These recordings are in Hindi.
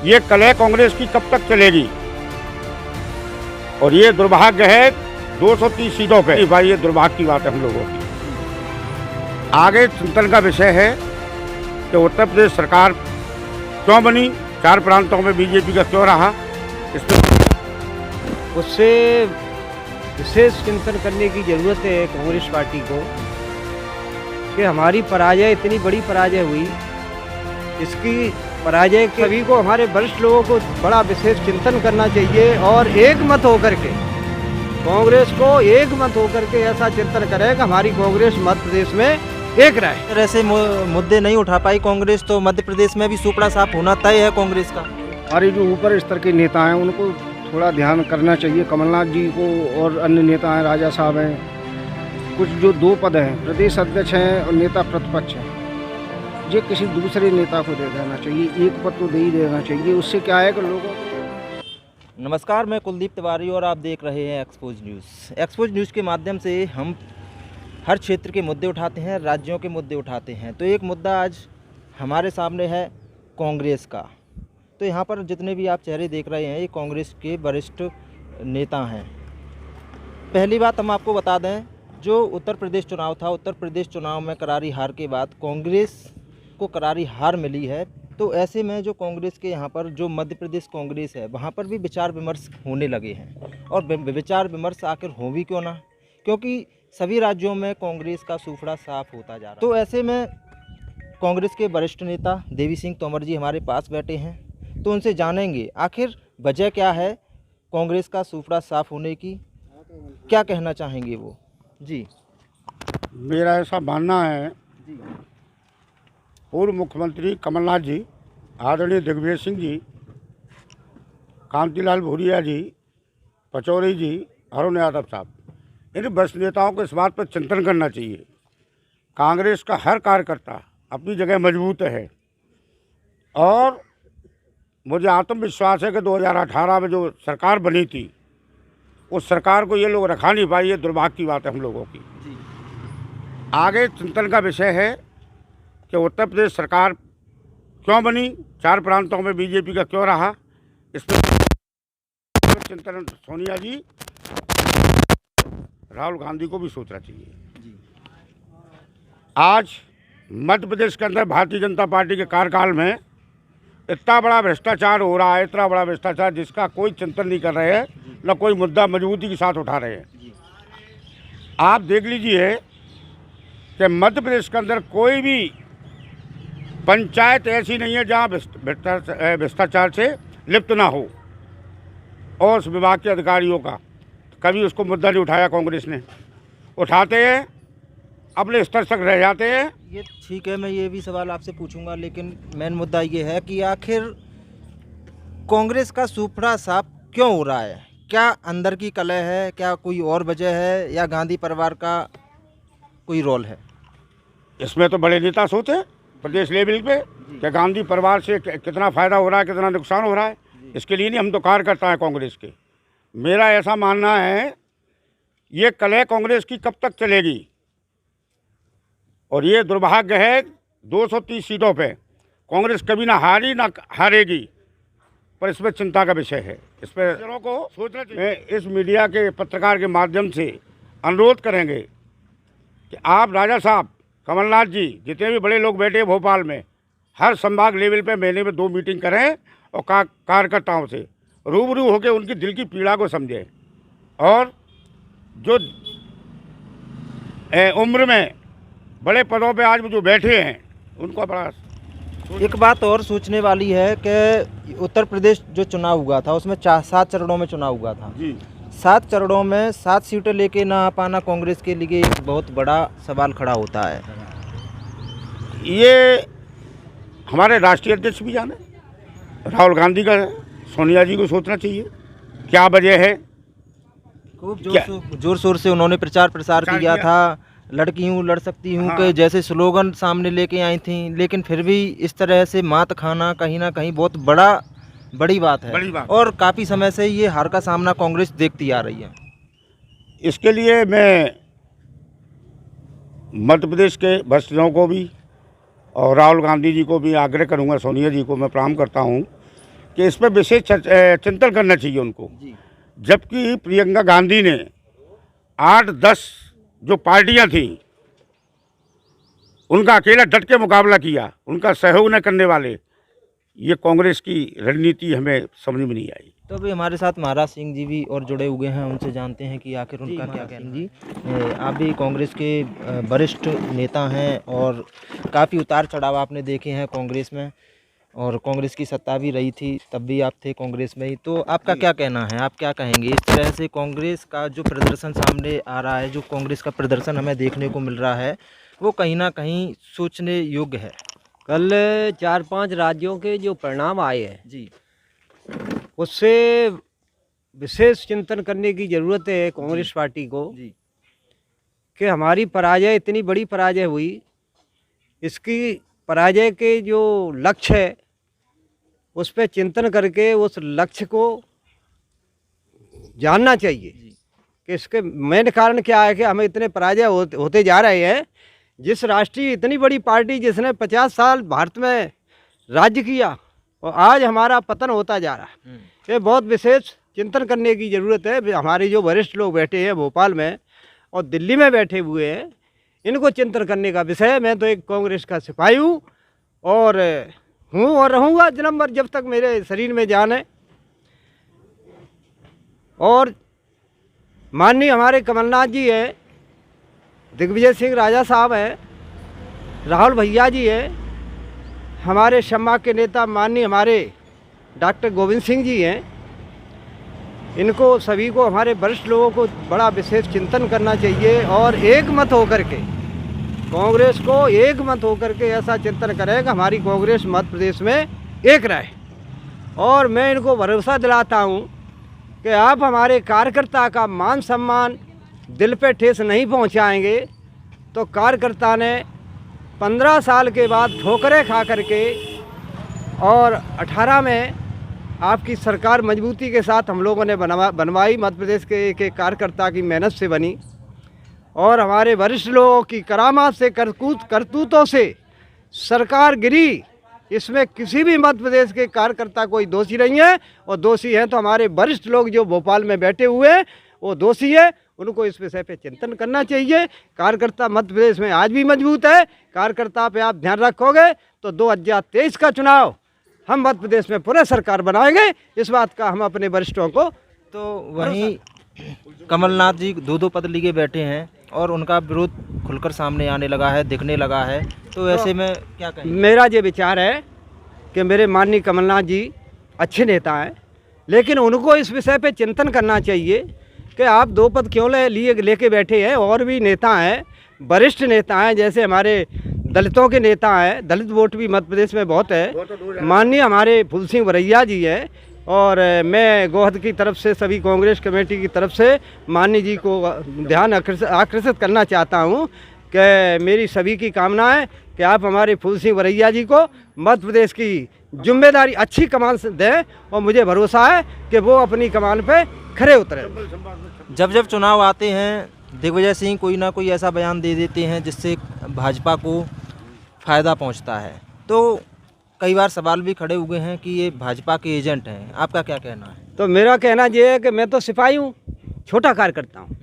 ये कलह कांग्रेस की कब तक चलेगी। और ये दुर्भाग्य है 230 सीटों पे। भाई ये दुर्भाग्य की बात है हम लोगों की। आगे चिंतन का विषय है कि उत्तर प्रदेश सरकार क्यों बनी, 4 प्रांतों में बीजेपी का क्यों रहा, उससे विशेष चिंतन करने की ज़रूरत है कांग्रेस पार्टी को कि हमारी पराजय इतनी बड़ी पराजय हुई, इसकी पराजय के सभी को, हमारे वरिष्ठ लोगों को बड़ा विशेष चिंतन करना चाहिए और एक मत होकर के कांग्रेस को एक मत होकर के ऐसा चिंतन करें कि हमारी कांग्रेस मध्य प्रदेश में एक रहे। अगर ऐसे मुद्दे नहीं उठा पाई कांग्रेस तो मध्य प्रदेश में भी सुपड़ा साफ होना तय है कांग्रेस का। हमारे जो ऊपर स्तर के नेता हैं उनको थोड़ा ध्यान करना चाहिए, कमलनाथ जी को और अन्य नेता हैं, राजा साहब हैं, कुछ जो 2 पद हैं, प्रदेश अध्यक्ष हैं और नेता प्रतिपक्ष हैं, ये किसी दूसरे नेता को दे देना चाहिए, एक पद तो दे ही देना चाहिए। उससे क्या है कि लोगों को। नमस्कार, मैं कुलदीप तिवारी और आप देख रहे हैं एक्सपोज न्यूज़। एक्सपोज न्यूज़ के माध्यम से हम हर क्षेत्र के मुद्दे उठाते हैं, राज्यों के मुद्दे उठाते हैं। तो एक मुद्दा आज हमारे सामने है कांग्रेस का। तो यहाँ पर जितने भी आप चेहरे देख रहे हैं ये कांग्रेस के वरिष्ठ नेता हैं। पहली बात हम आपको बता दें, जो उत्तर प्रदेश चुनाव था, उत्तर प्रदेश चुनाव में करारी हार के बाद कांग्रेस को करारी हार मिली है। तो ऐसे में जो कांग्रेस के यहाँ पर जो मध्य प्रदेश कांग्रेस है वहाँ पर भी विचार विमर्श होने लगे हैं। और विचार विमर्श आखिर हो भी क्यों ना, क्योंकि सभी राज्यों में कांग्रेस का सूफड़ा साफ होता जा रहा है। तो ऐसे में कांग्रेस के वरिष्ठ नेता देवी सिंह तोमर जी हमारे पास बैठे हैं, तो उनसे जानेंगे आखिर वजह क्या है कांग्रेस का सूफड़ा साफ होने की, क्या कहना चाहेंगे वो जी। मेरा ऐसा मानना है, पूर्व मुख्यमंत्री कमलनाथ जी, आदरणीय दिग्विजय सिंह जी, कांतिलाल भूरिया जी, पचौरी जी, अरुण यादव साहब, इन वरिष्ठ नेताओं को इस बात पर चिंतन करना चाहिए। कांग्रेस का हर कार्यकर्ता अपनी जगह मजबूत है और मुझे आत्मविश्वास है कि 2018 में जो सरकार बनी थी उस सरकार को ये लोग रखा नहीं पाए। ये दुर्भाग्य की बात है हम लोगों की। आगे चिंतन का विषय है कि उत्तर प्रदेश सरकार क्यों बनी, 4 प्रांतों में बीजेपी का क्यों रहा, इस पर चिंतन सोनिया जी, राहुल गांधी को भी सोचना चाहिए। आज मध्य प्रदेश के अंदर भारतीय जनता पार्टी के कार्यकाल में इतना बड़ा भ्रष्टाचार हो रहा है, इतना बड़ा भ्रष्टाचार जिसका कोई चिंतन नहीं कर रहे हैं, न कोई मुद्दा मजबूती के साथ उठा रहे हैं। आप देख लीजिए कि मध्य प्रदेश के अंदर कोई भी पंचायत ऐसी नहीं है जहाँ भ्रष्टाचार से लिप्त ना हो, और उस विभाग के अधिकारियों का कभी उसको मुद्दा नहीं उठाया कांग्रेस ने। उठाते हैं अपने स्तर तक रह जाते हैं। ये ठीक है, मैं ये भी सवाल आपसे पूछूंगा, लेकिन मेन मुद्दा ये है कि आखिर कांग्रेस का सूफड़ा साफ क्यों हो रहा है? क्या अंदर की कलह है, क्या कोई और वजह है, या गांधी परिवार का कोई रोल है इसमें? तो बड़े नेता सोचे प्रदेश लेवल पे कि गांधी परिवार से कितना फ़ायदा हो रहा है, कितना नुकसान हो रहा है। इसके लिए नहीं, हम तो कार्यकर्ता हैं कांग्रेस के। मेरा ऐसा मानना है ये कलह कांग्रेस की कब तक चलेगी। और ये दुर्भाग्य है 230 सीटों पे कांग्रेस कभी ना हारी ना हारेगी, पर इसमें चिंता का विषय है। इस पर जनों को सोचना चाहिए। इस मीडिया के पत्रकार के माध्यम से अनुरोध करेंगे कि आप राजा साहब, कमलनाथ जी, जितने भी बड़े लोग बैठे हैं भोपाल में, हर संभाग लेवल पे महीने में 2 मीटिंग करें और कार्यकर्ताओं से रूबरू होकर उनकी दिल की पीड़ा को समझें। और जो उम्र में बड़े पदों पे आज जो बैठे हैं उनको बड़ा। एक बात और सोचने वाली है कि उत्तर प्रदेश जो चुनाव हुआ था उसमें 7 चरणों में चुनाव हुआ था जी। 7 चरणों में 7 सीटें लेके ना आ पाना कांग्रेस के लिए एक बहुत बड़ा सवाल खड़ा होता है। ये हमारे राष्ट्रीय अध्यक्ष भी जाने, राहुल गांधी का सोनिया जी को सोचना चाहिए क्या वजह है। खूब जोर शोर से उन्होंने प्रचार प्रसार किया था, लड़की हूँ लड़ सकती हूँ के जैसे स्लोगन सामने लेके आई थी, लेकिन फिर भी इस तरह से मात खाना कहीं ना कहीं बहुत बड़ी बात है। और काफ़ी समय से ये हार का सामना कांग्रेस देखती आ रही है। इसके लिए मैं मध्य प्रदेश के वरिष्ठों को भी और राहुल गांधी जी को भी आग्रह करूंगा, सोनिया जी को मैं प्रणाम करता हूं कि इस पर विशेष चिंतन करना चाहिए उनको। जी जबकि प्रियंका गांधी ने 8-10 जो पार्टियां थीं उनका अकेला डट के मुकाबला किया, उनका सहयोग न करने वाले, ये कांग्रेस की रणनीति हमें समझ में नहीं आई। तो अभी हमारे साथ महाराज सिंह जी भी और जुड़े हुए हैं, उनसे जानते हैं कि आखिर उनका क्या कहना है। जी आप भी कांग्रेस के वरिष्ठ नेता हैं और काफ़ी उतार चढ़ाव आपने देखे हैं कांग्रेस में, और कांग्रेस की सत्ता भी रही थी तब भी आप थे कांग्रेस में ही। तो आपका क्या कहना है, आप क्या कहेंगे इस तरह से कांग्रेस का जो प्रदर्शन सामने आ रहा है, जो कांग्रेस का प्रदर्शन हमें देखने को मिल रहा है, वो कहीं ना कहीं सोचने योग्य है? कल 4-5 राज्यों के जो परिणाम आए हैं जी उससे विशेष चिंतन करने की ज़रूरत है कांग्रेस पार्टी को जी कि हमारी पराजय इतनी बड़ी पराजय हुई, इसकी पराजय के जो लक्ष्य है उस पर चिंतन करके उस लक्ष्य को जानना चाहिए कि इसके मेन कारण क्या है कि हमें इतने पराजय होते जा रहे हैं। जिस राष्ट्रीय इतनी बड़ी पार्टी जिसने 50 साल भारत में राज्य किया और आज हमारा पतन होता जा रहा है, ये बहुत विशेष चिंतन करने की ज़रूरत है। हमारे जो वरिष्ठ लोग बैठे हैं भोपाल में और दिल्ली में बैठे हुए हैं, इनको चिंतन करने का विषय है। मैं तो एक कांग्रेस का सिपाही हूँ और रहूँगा जन्म भर जब तक मेरे शरीर में जान है। और माननीय हमारे कमलनाथ जी हैं, दिग्विजय सिंह राजा साहब हैं, राहुल भैया जी हैं, हमारे शम्मा के नेता माननीय हमारे डॉक्टर गोविंद सिंह जी हैं। इनको सभी को, हमारे वरिष्ठ लोगों को बड़ा विशेष चिंतन करना चाहिए और एक मत होकर के कांग्रेस को एक मत होकर के ऐसा चिंतन करें कि हमारी कांग्रेस मध्य प्रदेश में एक रहे। और मैं इनको भरोसा दिलाता हूँ कि आप हमारे कार्यकर्ता का मान सम्मान दिल पे ठेस नहीं पहुँचाएंगे तो कार्यकर्ता ने 15 साल के बाद ठोकरें खा करके और 18 में आपकी सरकार मजबूती के साथ हम लोगों ने बनवाई, मध्य प्रदेश के एक एक कार्यकर्ता की मेहनत से बनी और हमारे वरिष्ठ लोगों की करामात से करतूतों से सरकार गिरी। इसमें किसी भी मध्य प्रदेश के कार्यकर्ता कोई दोषी नहीं है, और दोषी हैं तो हमारे वरिष्ठ लोग जो भोपाल में बैठे हुए हैं वो दोषी है। उनको इस विषय पे चिंतन करना चाहिए। कार्यकर्ता मध्य प्रदेश में आज भी मजबूत है। कार्यकर्ता पे आप ध्यान रखोगे तो 2023 का चुनाव हम मध्य प्रदेश में पूरे सरकार बनाएंगे, इस बात का हम अपने वरिष्ठों को। तो वहीं कमलनाथ जी 2-2 पद लिए बैठे हैं और उनका विरोध खुलकर सामने आने लगा है, दिखने लगा है, तो ऐसे में क्या कहें? मेरा ये विचार है कि मेरे माननीय कमलनाथ जी अच्छे नेता हैं, लेकिन उनको इस विषय पे चिंतन करना चाहिए कि आप 2 पद क्यों लेके बैठे हैं। और भी नेता हैं, वरिष्ठ नेता हैं, जैसे हमारे दलितों के नेता हैं, दलित वोट भी मध्य प्रदेश में बहुत है। माननीय हमारे फूल सिंह वरैया जी हैं, और मैं गोहद की तरफ से सभी कांग्रेस कमेटी की तरफ से माननीय जी को ध्यान आकर्षित करना चाहता हूं कि मेरी सभी की कामना है कि आप हमारे फूल सिंह वरैया जी को मध्य प्रदेश की जिम्मेदारी अच्छी कमान से दें, और मुझे भरोसा है कि वो अपनी कमान पे खरे उतरे। जब जब चुनाव आते हैं दिग्विजय सिंह कोई ना कोई ऐसा बयान दे देते हैं जिससे भाजपा को फ़ायदा पहुंचता है, तो कई बार सवाल भी खड़े हुए हैं कि ये भाजपा के एजेंट हैं। आपका क्या कहना है? तो मेरा कहना ये है कि मैं तो सिपाही हूँ, छोटा कार्यकर्ता हूँ।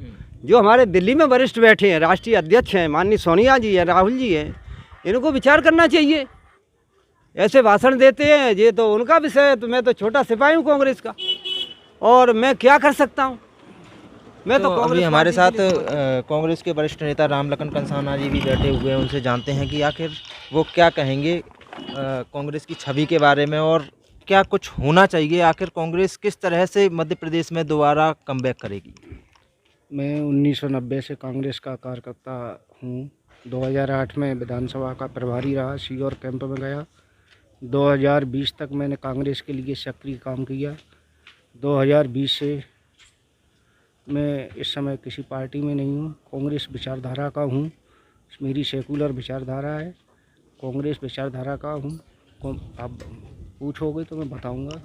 जो हमारे दिल्ली में वरिष्ठ बैठे हैं, राष्ट्रीय अध्यक्ष हैं, माननीय सोनिया जी हैं, राहुल जी हैं, इनको विचार करना चाहिए। ऐसे भाषण देते हैं, ये तो उनका विषय है, तो मैं तो छोटा सिपाही हूँ कांग्रेस का, और मैं क्या कर सकता हूँ। मैं तो अभी हमारे साथ कांग्रेस के वरिष्ठ नेता रामलखन कंसाना जी भी बैठे हुए हैं, उनसे जानते हैं कि आखिर वो क्या कहेंगे कांग्रेस की छवि के बारे में और क्या कुछ होना चाहिए। आखिर कांग्रेस किस तरह से मध्य प्रदेश में दोबारा कमबैक करेगी? मैं 1990 से कांग्रेस का कार्यकर्ता हूँ। 2008 में विधानसभा का प्रभारी रहा, सीहोर कैंप में गया। 2020 तक मैंने कांग्रेस के लिए सक्रिय काम किया। 2020 से मैं इस समय किसी पार्टी में नहीं हूँ, कांग्रेस विचारधारा का हूँ। मेरी सेकुलर विचारधारा है, कांग्रेस विचारधारा का हूँ। आप पूछोगे तो मैं बताऊँगा।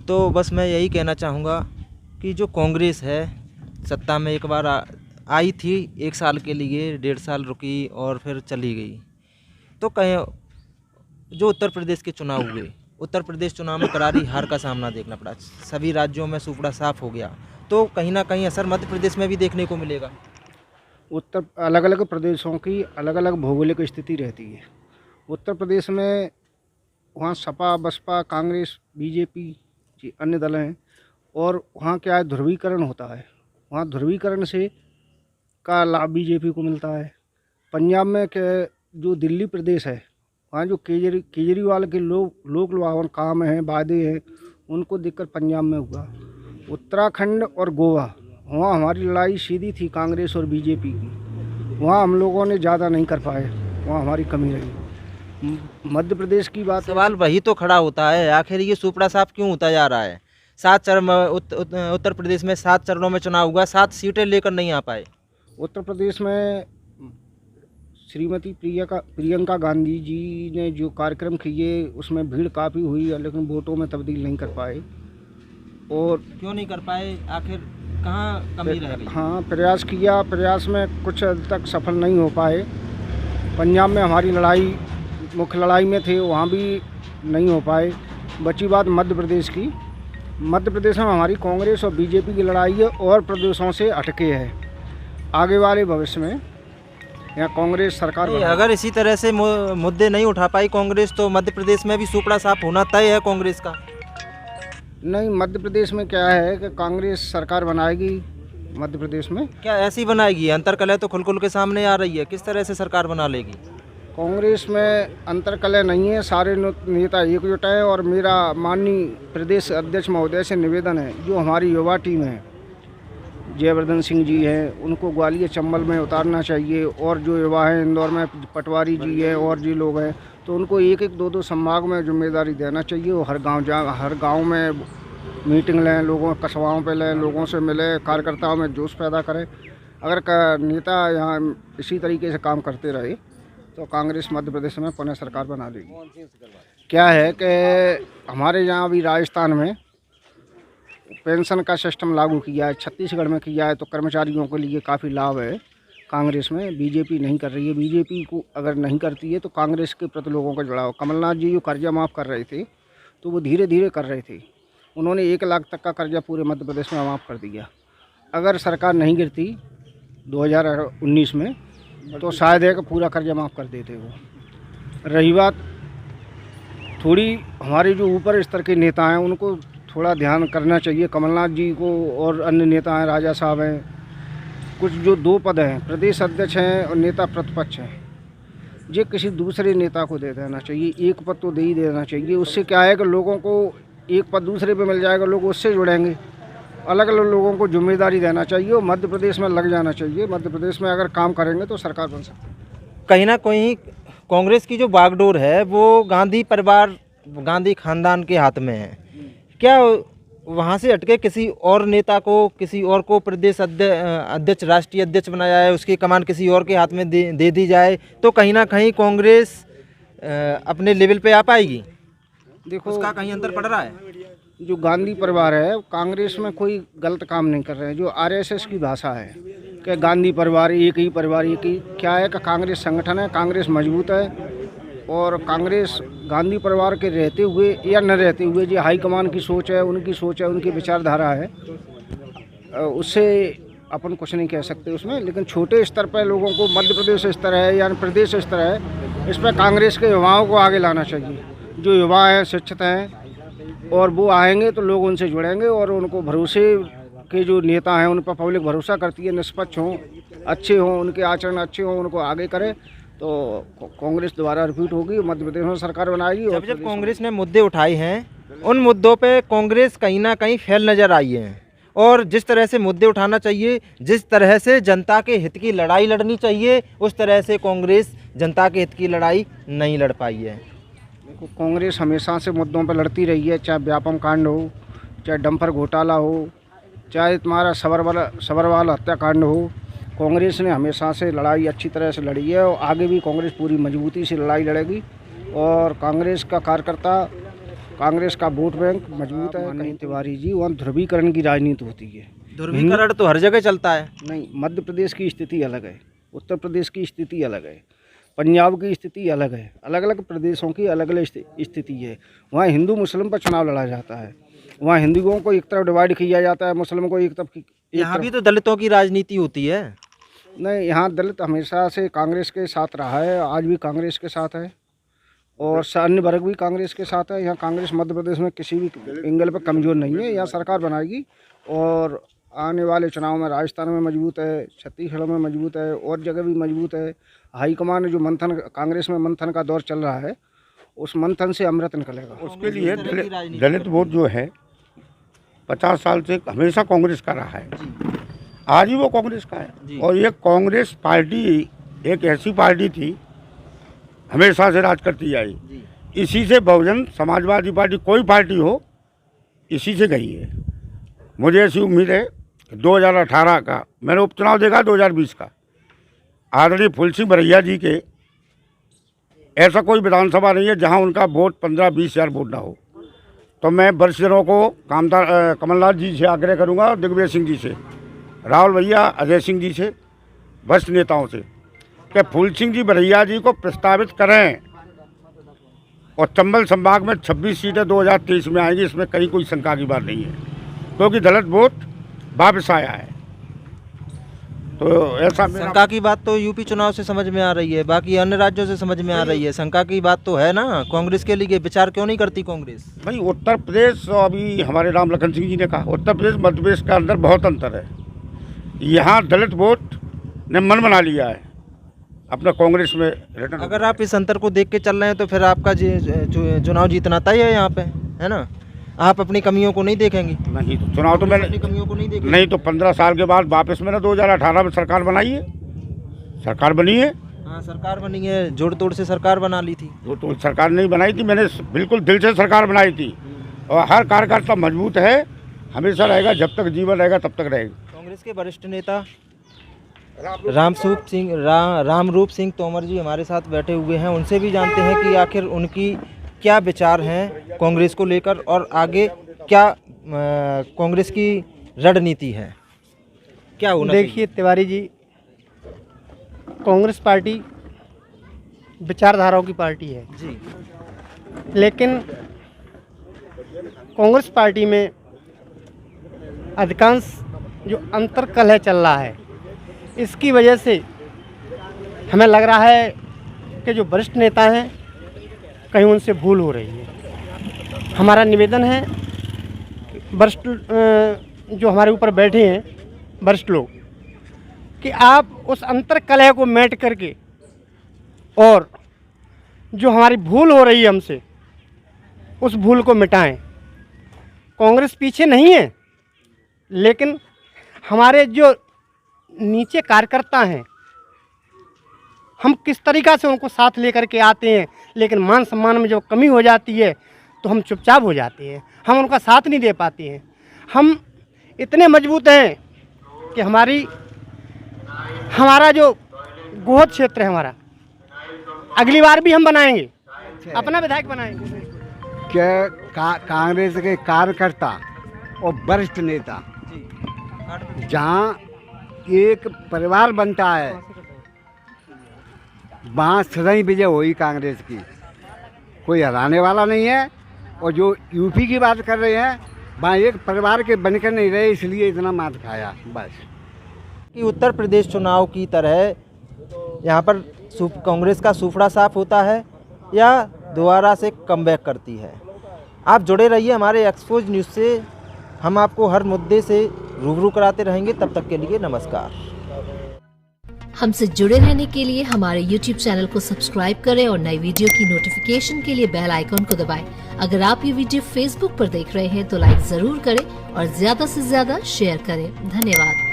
तो बस मैं यही कहना चाहूँगा कि जो कांग्रेस है सत्ता में एक बार आई थी, 1 साल के लिए, 1.5 साल रुकी और फिर चली गई। तो कहीं जो उत्तर प्रदेश के चुनाव हुए उत्तर प्रदेश चुनाव में करारी हार का सामना देखना पड़ा, सभी राज्यों में सुपड़ा साफ हो गया, तो कहीं ना कहीं असर मध्य प्रदेश में भी देखने को मिलेगा। उत्तर अलग अलग प्रदेशों की अलग अलग भौगोलिक स्थिति रहती है। उत्तर प्रदेश में वहाँ सपा, बसपा, कांग्रेस, बीजेपी जी अन्य दल हैं, और वहाँ क्या है, ध्रुवीकरण होता है। वहाँ ध्रुवीकरण से का लाभ बीजेपी को मिलता है। पंजाब में जो दिल्ली प्रदेश है, वहाँ जो केजरीवाल के लोक लुभावन काम हैं, वादे हैं, उनको देखकर पंजाब में हुआ। उत्तराखंड और गोवा, वहाँ हमारी लड़ाई सीधी थी कांग्रेस और बीजेपी की, वहाँ हम लोगों ने ज़्यादा नहीं कर पाए, वहाँ हमारी कमी रही। मध्य प्रदेश की बात, सवाल वही तो खड़ा होता है, आखिर ये सुपड़ा साफ क्यों होता जा रहा है? 7 चरण उत्तर प्रदेश में 7 चरणों में चुनाव हुआ, 7 सीटें लेकर नहीं आ पाए। उत्तर प्रदेश में श्रीमती प्रियंका गांधी जी ने जो कार्यक्रम किए उसमें भीड़ काफ़ी हुई, लेकिन वोटों में तब्दील नहीं कर पाए। और क्यों नहीं कर पाए, आखिर कहाँ कमी रह गई? हाँ, प्रयास किया, प्रयास में कुछ हद तक सफल नहीं हो पाए। पंजाब में हमारी लड़ाई मुख्य लड़ाई में थे, वहाँ भी नहीं हो पाए। बची बात मध्य प्रदेश की। मध्य प्रदेश में हमारी कांग्रेस और बीजेपी की लड़ाई है, और प्रदेशों से हटके है। आगे वाले भविष्य में यहाँ कांग्रेस सरकार अगर इसी तरह से मुद्दे नहीं उठा पाई कांग्रेस, तो मध्य प्रदेश में भी सुपड़ा साफ होना तय है कांग्रेस का। नहीं, मध्य प्रदेश में क्या है कि कांग्रेस सरकार बनाएगी मध्य प्रदेश में। क्या ऐसी बनाएगी? अंतरकलह तो खुल के सामने आ रही है, किस तरह से सरकार बना लेगी? कांग्रेस में अंतरकलह नहीं है, सारे नेता एकजुट हैं। और मेरा माननीय प्रदेश अध्यक्ष महोदय से निवेदन है, जो हमारी युवा टीम है, जयवर्धन सिंह जी हैं, उनको ग्वालियर चंबल में उतारना चाहिए। और जो युवा हैं इंदौर में, पटवारी जी हैं और जी लोग हैं, तो उनको एक 2 संभाग में जिम्मेदारी देना चाहिए। वो हर गांव में मीटिंग लें, लोगों कस्बाओं पे लें, लोगों से मिले, कार्यकर्ताओं में जोश पैदा करें। अगर नेता यहाँ इसी तरीके से काम करते रहे तो कांग्रेस मध्य प्रदेश में पुनः सरकार बना लेगी। क्या है कि हमारे यहाँ अभी राजस्थान में पेंशन का सिस्टम लागू किया है, छत्तीसगढ़ में किया है, तो कर्मचारियों के लिए काफ़ी लाभ है। कांग्रेस में बीजेपी नहीं कर रही है। बीजेपी को अगर नहीं करती है तो कांग्रेस के प्रति लोगों का जुड़ाव। कमलनाथ जी जो कर्जा माफ़ कर रहे थे, तो वो धीरे धीरे कर रहे थे। उन्होंने 1 लाख तक का कर्जा पूरे मध्य प्रदेश में माफ़ कर दिया। अगर सरकार नहीं गिरती 2019 में, तो शायद है कि पूरा कर्जा माफ़ कर देते वो। रही बात थोड़ी हमारे जो ऊपर स्तर के नेता हैं, उनको थोड़ा ध्यान करना चाहिए। कमलनाथ जी को और अन्य नेता हैं, राजा साहब हैं, कुछ जो 2 पद हैं, प्रदेश अध्यक्ष हैं और नेता प्रतिपक्ष हैं, ये किसी दूसरे नेता को दे देना चाहिए। 1 पद तो दे ही देना चाहिए। उससे क्या है कि लोगों को 1 पद दूसरे पे मिल जाएगा, लोग उससे जुड़ेंगे। अलग अलग लोगों को जिम्मेदारी देना चाहिए और मध्य प्रदेश में लग जाना चाहिए। मध्य प्रदेश में अगर काम करेंगे तो सरकार बन सकती है। कहीं ना कहीं कांग्रेस की जो बागडोर है वो गांधी परिवार, गांधी खानदान के हाथ में है। क्या वहाँ से हटके किसी और नेता को, किसी और को प्रदेश अध्यक्ष, राष्ट्रीय अध्यक्ष बनाया है, उसकी कमान किसी और के हाथ में दे दी जाए, तो कहीं ना कहीं कांग्रेस अपने लेवल पे आ पाएगी? देखो, उसका कहीं अंतर पड़ रहा है। जो गांधी परिवार है, कांग्रेस में कोई गलत काम नहीं कर रहे हैं। जो आरएसएस की भाषा है कि गांधी परिवार एक ही परिवार, एक ही, क्या है कि कांग्रेस संगठन है, कांग्रेस मजबूत है। और कांग्रेस गांधी परिवार के रहते हुए या न रहते हुए, जो हाईकमान की सोच है, उनकी सोच है, उनकी विचारधारा है, उससे अपन कुछ नहीं कह सकते उसमें। लेकिन छोटे स्तर पर लोगों को, मध्य प्रदेश स्तर है या प्रदेश स्तर है, इस पर कांग्रेस के युवाओं को आगे लाना चाहिए। जो युवा हैं, शिक्षित हैं, और वो आएंगे तो लोग उनसे जुड़ेंगे, और उनको भरोसे के जो नेता हैं उन पर पब्लिक भरोसा करती है, निष्पक्ष हों, अच्छे हों, उनके आचरण अच्छे हों, उनको आगे करें, तो कांग्रेस दोबारा रिपीट होगी, मध्य प्रदेश में सरकार बनाएगी। और जब कांग्रेस ने मुद्दे उठाए हैं, उन मुद्दों पे कांग्रेस कहीं ना कहीं फैल नजर आई है। और जिस तरह से मुद्दे उठाना चाहिए, जिस तरह से जनता के हित की लड़ाई लड़नी चाहिए, उस तरह से कांग्रेस जनता के हित की लड़ाई नहीं लड़ पाई है। देखो, कांग्रेस हमेशा से मुद्दों पर लड़ती रही है, चाहे व्यापम कांड हो, चाहे डंपर घोटाला हो, चाहे तुम्हारा सबरवाल हत्याकांड हो। कांग्रेस ने हमेशा से लड़ाई अच्छी तरह से लड़ी है, और आगे भी कांग्रेस पूरी मजबूती से लड़ाई लड़ेगी। और कांग्रेस का कार्यकर्ता, कांग्रेस का वोट बैंक मजबूत है। कहीं तिवारी जी, वहाँ ध्रुवीकरण की राजनीति होती है। ध्रुवीकरण तो हर जगह चलता है। नहीं, मध्य प्रदेश की स्थिति अलग है, उत्तर प्रदेश की स्थिति अलग है। पंजाब की स्थिति अलग है, अलग अलग प्रदेशों की अलग अलग स्थिति है। वहाँ हिंदू मुस्लिम पर चुनाव लड़ा जाता है, वहाँ हिंदुओं को एक तरफ डिवाइड किया जाता है, मुस्लिमों को एक तरफ यहाँ भी तो दलितों की राजनीति होती है। नहीं, यहाँ दलित हमेशा से कांग्रेस के साथ रहा है, आज भी कांग्रेस के साथ है और अन्य वर्ग भी कांग्रेस के साथ है। यहाँ कांग्रेस मध्य प्रदेश में किसी भी एंगल पर कमज़ोर नहीं है, यहाँ सरकार बनाएगी और आने वाले चुनाव में राजस्थान में मजबूत है, छत्तीसगढ़ में मजबूत है और जगह भी मजबूत है। हाईकमान जो मंथन, कांग्रेस में मंथन का दौर चल रहा है, उस मंथन से अमृत निकलेगा। उसके लिए दलित वोट जो है 50 साल से हमेशा कांग्रेस का रहा है, आज ही वो कांग्रेस का है। और ये कांग्रेस पार्टी एक ऐसी पार्टी थी हमेशा से राज करती आई, इसी से बहुजन समाजवादी पार्टी कोई पार्टी हो इसी से गई है। मुझे ऐसी उम्मीद है कि 2018 का मैंने उपचुनाव देखा, 2020 का आदरणीय फूल सिंह बरैया जी के ऐसा कोई विधानसभा नहीं है जहां उनका वोट 15-20 हज़ार वोट ना हो। तो मैं वरिष्ठजनों को कमलनाथ जी से आग्रह करूंगा और दिग्विजय सिंह जी से, राहुल भैया, अजय सिंह जी से, वरिष्ठ नेताओं से कि फूल सिंह जी बरैया जी को प्रस्तावित करें और चंबल संभाग में 26 सीटें 2023 में आएंगी, इसमें कहीं कोई शंका की बात नहीं है, क्योंकि दलित वोट वापस आया है। तो ऐसा शंका की बात तो यूपी चुनाव से समझ में आ रही है, बाकी अन्य राज्यों से समझ में आ रही है। शंका की बात तो है ना, कांग्रेस के लिए विचार क्यों नहीं करती कांग्रेस? भाई उत्तर प्रदेश, अभी हमारे राम लखन सिंह जी ने कहा, उत्तर प्रदेश मध्य प्रदेश का अंदर बहुत अंतर है। यहाँ दलित वोट ने मन बना लिया है अपना कांग्रेस में रिटर्न। अगर आप इस अंतर को देख के चल रहे हैं तो फिर आपका चुनाव जीतना तय है यहाँ पे, है ना? आप अपनी कमियों को नहीं देखेंगे? नहीं, तो चुनाव तो मैंने अपनी कमियों को नहीं देखेंगे। नहीं तो 15 साल के बाद वापस मैंने 2018 में सरकार बनाई है, सरकार बनी है। हाँ, सरकार बनी है, जोड़ तोड़ से सरकार बना ली थी। जो तो सरकार नहीं बनाई थी, मैंने बिल्कुल दिल से सरकार बनाई थी और हर कार्यकर्ता मजबूत है, हमेशा रहेगा, जब तक जीवन रहेगा तब तक रहेगी। कांग्रेस के वरिष्ठ नेता रामरूप सिंह तोमर जी हमारे साथ बैठे हुए हैं, उनसे भी जानते हैं कि आखिर उनकी क्या विचार हैं कांग्रेस को लेकर और आगे क्या कांग्रेस की रणनीति है, क्या होना चाहिए? देखिए तिवारी जी, कांग्रेस पार्टी विचारधाराओं की पार्टी है जी, लेकिन कांग्रेस पार्टी में अधिकांश जो अंतर्कलह चल रहा है, इसकी वजह से हमें लग रहा है कि जो वरिष्ठ नेता हैं कहीं उनसे भूल हो रही है। हमारा निवेदन है वरिष्ठ जो हमारे ऊपर बैठे हैं वरिष्ठ लोग, कि आप उस अंतर्कलह को मेट करके और जो हमारी भूल हो रही है हमसे, उस भूल को मिटाएं। कांग्रेस पीछे नहीं है, लेकिन हमारे जो नीचे कार्यकर्ता हैं, हम किस तरीक़ा से उनको साथ लेकर के आते हैं, लेकिन मान सम्मान में जब कमी हो जाती है तो हम चुपचाप हो जाते हैं, हम उनका साथ नहीं दे पाते हैं। हम इतने मजबूत हैं कि हमारा जो गोहद क्षेत्र है हमारा, अगली बार भी हम बनाएंगे, अपना विधायक बनाएंगे। कांग्रेस के कार्यकर्ता और वरिष्ठ नेता जहाँ एक परिवार बनता है, वहाँ सदैव विजय हुई कांग्रेस की, कोई हराने वाला नहीं है। और जो यूपी की बात कर रहे हैं, वहाँ एक परिवार के बनकर नहीं रहे, इसलिए इतना मात खाया बस। कि उत्तर प्रदेश चुनाव की तरह यहाँ पर कांग्रेस का सूफड़ा साफ होता है या दोबारा से कमबैक करती है? आप जुड़े रहिए हमारे एक्सपोज न्यूज़ से, हम आपको हर मुद्दे से रूबरू कराते रहेंगे। तब तक के लिए नमस्कार। हमसे जुड़े रहने के लिए हमारे YouTube चैनल को सब्सक्राइब करें और नई वीडियो की नोटिफिकेशन के लिए बेल आइकॉन को दबाएं। अगर आप ये वीडियो Facebook पर देख रहे हैं तो लाइक जरूर करें और ज्यादा से ज्यादा शेयर करें। धन्यवाद।